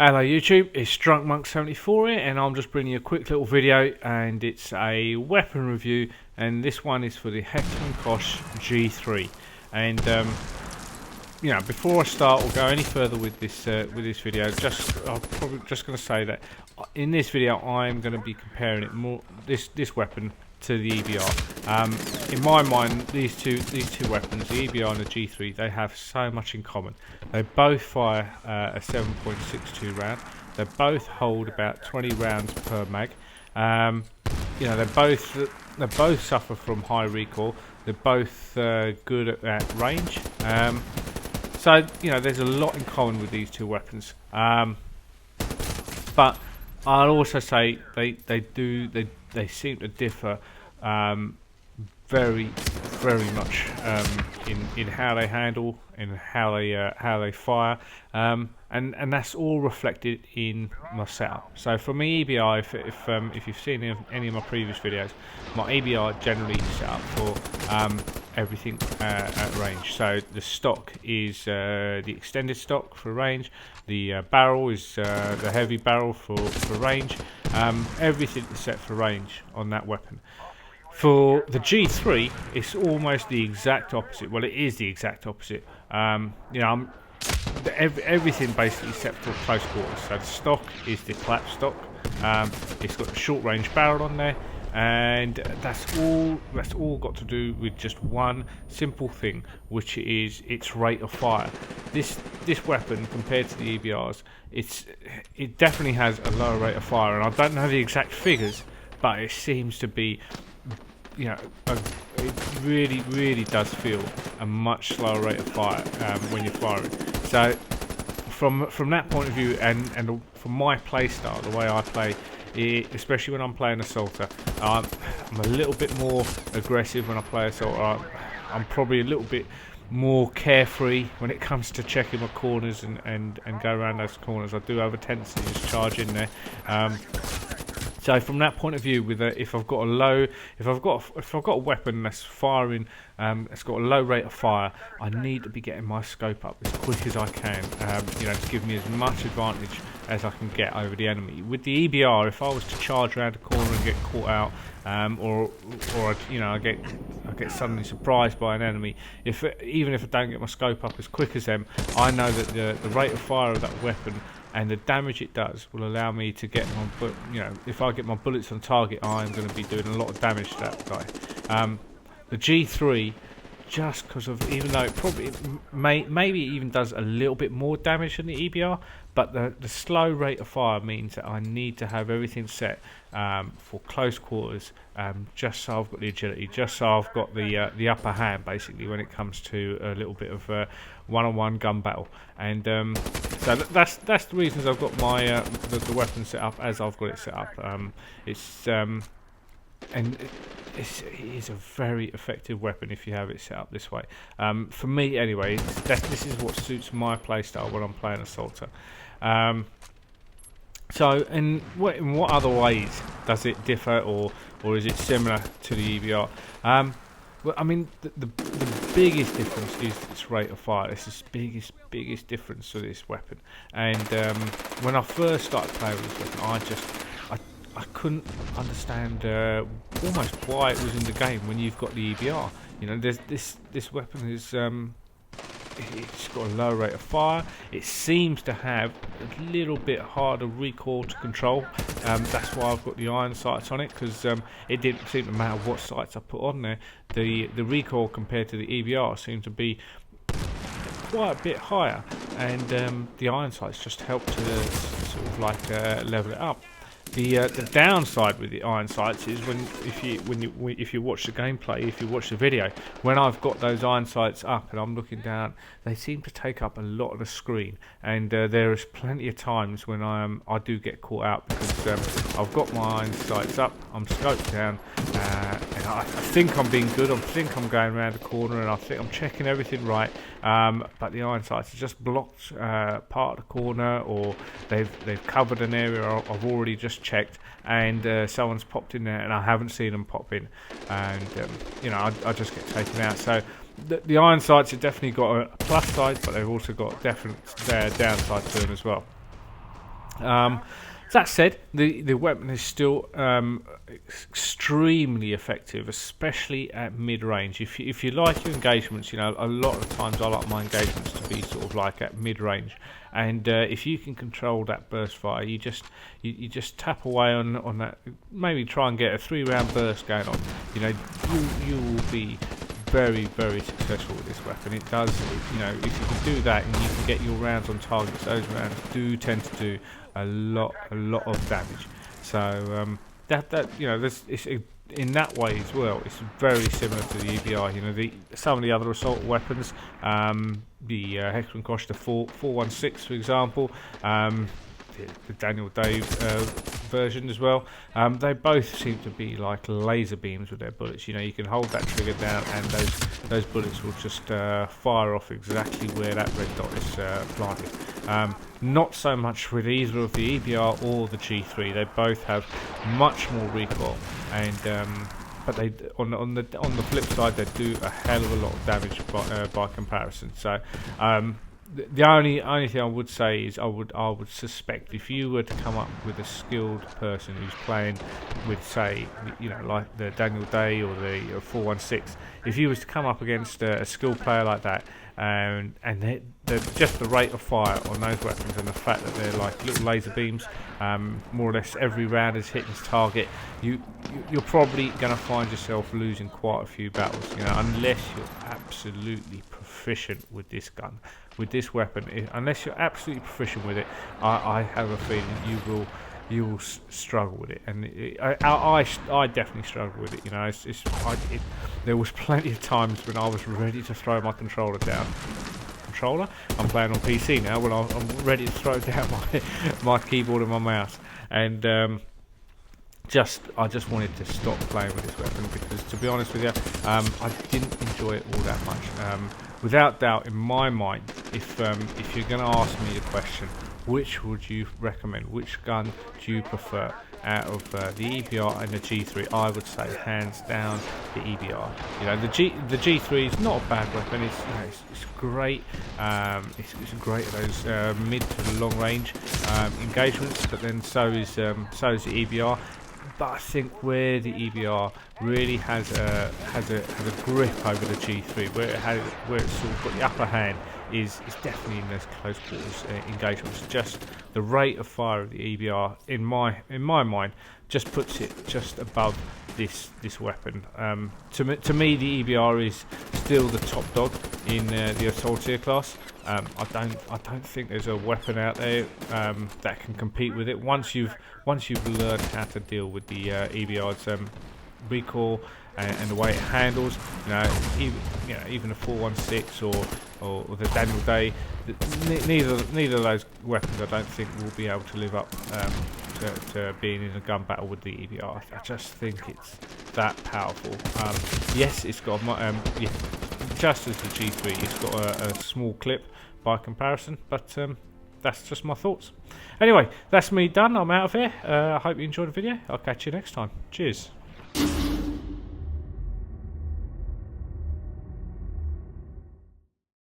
Hello YouTube, it's DrunkMonk74 here, and I'm just bringing you a quick little video, and it's a weapon review, and this one is for the Heckler & Koch G3. And before I start or go any further with this video, I'm probably just going to say that in this video I'm going to be comparing this weapon to the EBR. In my mind, these two weapons, the EBR and the G3, they have so much in common. They both fire a 7.62 round. They both hold about 20 rounds per mag. They both suffer from high recoil. They're both good at range. So there's a lot in common with these two weapons. But I'll also say they seem to differ very much in how they handle, in how they fire, and that's all reflected in my setup. So for my EBR, if you've seen any of my previous videos, my EBR generally set up for everything at range. So the stock is the extended stock for range. The barrel is the heavy barrel for range. Everything is set for range on that weapon. For the G3, it's almost the exact opposite. Well, it is the exact opposite. Everything basically set for close quarters. So the stock is the collapse stock. It's got the short range barrel on there, and that's all got to do with just one simple thing, which is its rate of fire. This weapon, compared to the EBRs, it definitely has a lower rate of fire, and I don't know the exact figures, but it seems to be, it really does feel a much slower rate of fire when you're firing. So from that point of view, and from my play style, the way I play, especially when I'm playing Assaulter, I'm a little bit more aggressive when I play Assaulter. I'm probably a little bit more carefree when it comes to checking my corners and go around those corners. I do have a tendency to just charge in there. So from that point of view, if I've got a weapon that's firing, it's got a low rate of fire, I need to be getting my scope up as quick as I can, to give me as much advantage as I can get over the enemy. With the EBR, if I was to charge around a corner and get caught out, or I get suddenly surprised by an enemy, even if I don't get my scope up as quick as them, I know that the rate of fire of that weapon and the damage it does will allow me to get if I get my bullets on target, I'm going to be doing a lot of damage to that guy. The G3, just because of, even though it probably maybe even does a little bit more damage than the EBR, but the slow rate of fire means that I need to have everything set for close quarters, just so I've got the agility, just so I've got the upper hand basically when it comes to a little bit of one-on-one gun battle. And so that's the reasons I've got my the weapon set up as I've got it set up. It is a very effective weapon if you have it set up this way. For me anyway, this is what suits my playstyle when I'm playing Assaulter. So in what other ways does it differ, or is it similar to the EBR? Well, I mean, the biggest difference is its rate of fire. This is the biggest difference to this weapon. And when I first started playing with this weapon, I couldn't understand almost why it was in the game when you've got the EBR. This weapon is it's got a low rate of fire. It seems to have a little bit harder recoil to control. That's why I've got the iron sights on it, because it didn't seem to matter what sights I put on there. The recoil compared to the EBR seemed to be quite a bit higher, and the iron sights just helped to sort of like level it up. The downside with the iron sights is if you watch the gameplay, if you watch the video, when I've got those iron sights up and I'm looking down, they seem to take up a lot of the screen, and there is plenty of times when I do get caught out because I've got my iron sights up, I'm scoped down, and I think I'm being good, I think I'm going around the corner, and I think I'm checking everything right, but the iron sights have just blocked part of the corner, or they've covered an area I've already just checked, and someone's popped in there and I haven't seen them pop in, and I just get taken out. So the iron sights have definitely got a plus side, but they've also got definite downside to them as well. That said, the weapon is still extremely effective, especially at mid-range. If you like your engagements, you know, a lot of times I like my engagements to be sort of like at mid-range, and if you can control that burst fire, you just tap away on that. Maybe try and get a 3-round burst going on. You know, you will be very, very successful with this weapon. It does, you know, if you can do that and you can get your rounds on targets, those rounds do tend to do a lot of damage. So that you know, it's in that way as well. It's very similar to the EBR. You know, some of the other assault weapons, the Heckler & Koch, the 416, for example. The Daniel Day version as well. They both seem to be like laser beams with their bullets. You know, you can hold that trigger down, and those bullets will just fire off exactly where that red dot is planted. Not so much with either of the EBR or the G3. They both have much more recoil, and but they on the flip side, they do a hell of a lot of damage by comparison. So. The only thing I would say is I would suspect if you were to come up with a skilled person who's playing with, say, you know, like the Daniel Day or the 416, if you was to come up against a skilled player like that, and just the rate of fire on those weapons and the fact that they're like little laser beams, more or less every round is hitting its target, you're probably going to find yourself losing quite a few battles, you know, unless you're absolutely proficient with this gun, with this weapon. Unless you're absolutely proficient with it, I have a feeling you will struggle with it, and I definitely struggle with it. You know, there was plenty of times when I was ready to throw my controller down. I'm playing on PC now. When I'm ready to throw down my keyboard and my mouse, and I just wanted to stop playing with this weapon because, to be honest with you, I didn't enjoy it all that much. Without doubt, in my mind, if you're going to ask me a question, which would you recommend? Which gun do you prefer out of the EBR and the G3? I would say hands down the EBR. You know, the G3 is not a bad weapon. It's, you know, it's great. It's great at those mid to long range engagements, but then so is the EBR. But I think where the EBR really has a grip over the G3, where it's sort of got the upper hand, is definitely in those close quarters engagements. Just the rate of fire of the EBR, in my mind, just puts it just above this weapon. To me, the EBR is still the top dog in the Assaultier class. I don't think there's a weapon out there that can compete with it. Once you've learned how to deal with the EBR's recoil and the way it handles, even the 416 or the Daniel Day, neither of those weapons I don't think will be able to live up to being in a gun battle with the EBR. I just think it's that powerful. Yes, it's got just as the G3, it's got a small clip by comparison, but that's just my thoughts. Anyway, that's me done. I'm out of here. I hope you enjoyed the video. I'll catch you next time. Cheers.